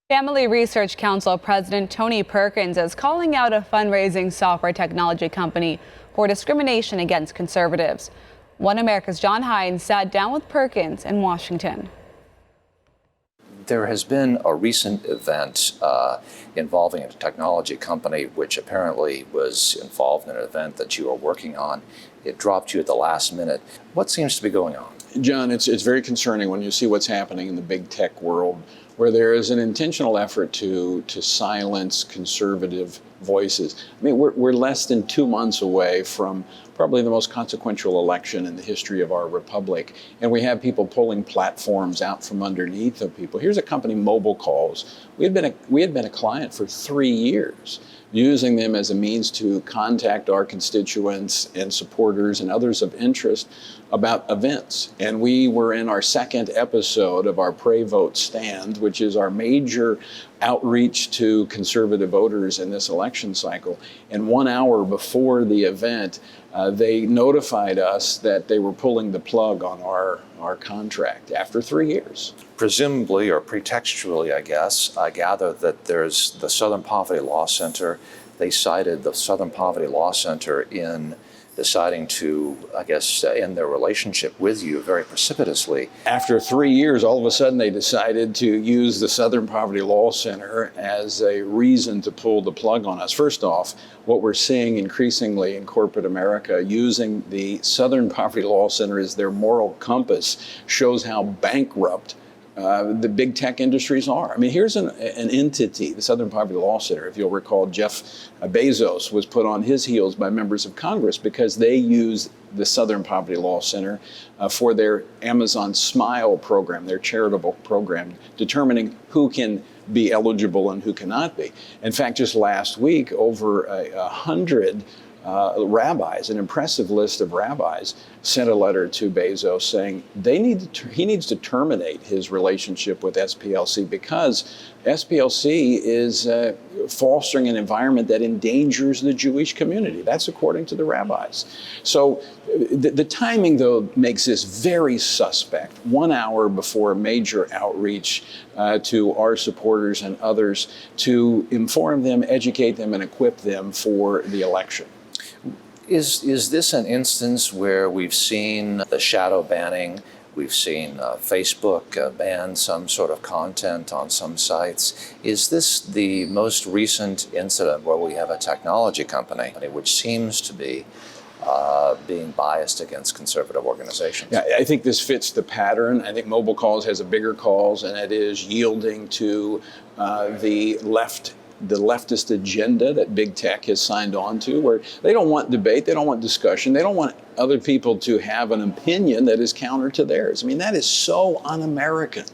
Family Research Council President Tony Perkins is calling out a fundraising software technology company for discrimination against conservatives. One America's Hines sat down with Perkins in Washington. There has been a recent event involving a technology company which apparently was involved in an event that you are working on. It dropped you at the last minute. What seems to be going on? John, it's very concerning when you see what's happening in the big tech world, where there is an intentional effort to silence conservative voices. I mean, we're less than 2 months away from probably the most consequential election in the history of our republic, and we have people pulling platforms out from underneath of people. Here's a company, Mobile Calls. We had been a client for 3 years, using them as a means to contact our constituents and supporters and others of interest about events. And we were in our second episode of our Pray Vote Stand, which is our major outreach to conservative voters in this election cycle. And 1 hour before the event, they notified us that they were pulling the plug on our contract after 3 years. Presumably, or pretextually, I guess, I gather that there's the Southern Poverty Law Center. They cited the Southern Poverty Law Center in deciding to, I guess, end their relationship with you very precipitously. After 3 years, all of a sudden they decided to use the Southern Poverty Law Center as a reason to pull the plug on us. First off, what we're seeing increasingly in corporate America, using the Southern Poverty Law Center as their moral compass, shows how bankrupt the big tech industries are. I mean, here's an entity, the Southern Poverty Law Center. If you'll recall, Jeff Bezos was put on his heels by members of Congress because they used the Southern Poverty Law Center for their Amazon Smile program, their charitable program, determining who can be eligible and who cannot be. In fact, just last week, over 100 rabbis, an impressive list of rabbis, sent a letter to Bezos saying he needs to terminate his relationship with SPLC because SPLC is fostering an environment that endangers the Jewish community. That's according to the rabbis. So the timing, though, makes this very suspect. 1 hour before a major outreach to our supporters and others to inform them, educate them, and equip them for the election. Is this an instance where we've seen the shadow banning? We've seen Facebook ban some sort of content on some sites. Is this the most recent incident where we have a technology company which seems to be being biased against conservative organizations? Yeah, I think this fits the pattern. I think Mobile Calls has a bigger cause, and it is yielding to the leftist agenda that big tech has signed on to, where they don't want debate, they don't want discussion, they don't want other people to have an opinion that is counter to theirs. I mean, that is so un-American.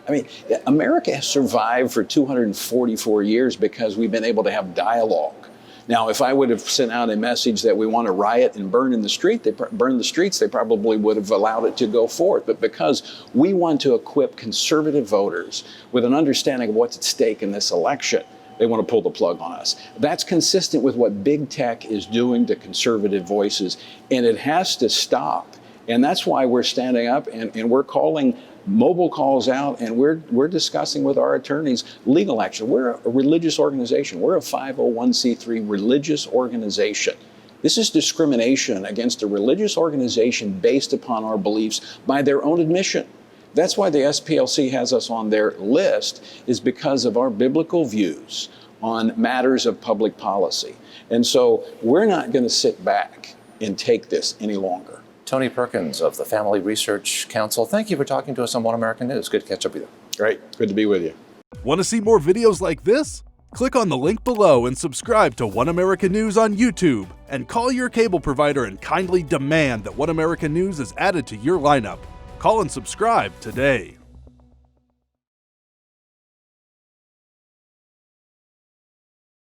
I mean, America has survived for 244 years because we've been able to have dialogue. Now, if I would have sent out a message that we want to riot and burn the streets, they probably would have allowed it to go forth. But because we want to equip conservative voters with an understanding of what's at stake in this election, they want to pull the plug on us. That's consistent with what big tech is doing to conservative voices, and it has to stop. And that's why we're standing up and we're calling Mobile Calls out, and we're discussing with our attorneys legal action. We're a religious organization. We're a 501c3 religious organization. This is discrimination against a religious organization based upon our beliefs by their own admission. That's why the SPLC has us on their list, is because of our biblical views on matters of public policy. And so we're not going to sit back and take this any longer. Tony Perkins of the Family Research Council, thank you for talking to us on One American News. Good to catch up with you. Great. Good to be with you. Want to see more videos like this? Click on the link below and subscribe to One American News on YouTube. And call your cable provider and kindly demand that One American News is added to your lineup. Call and subscribe today.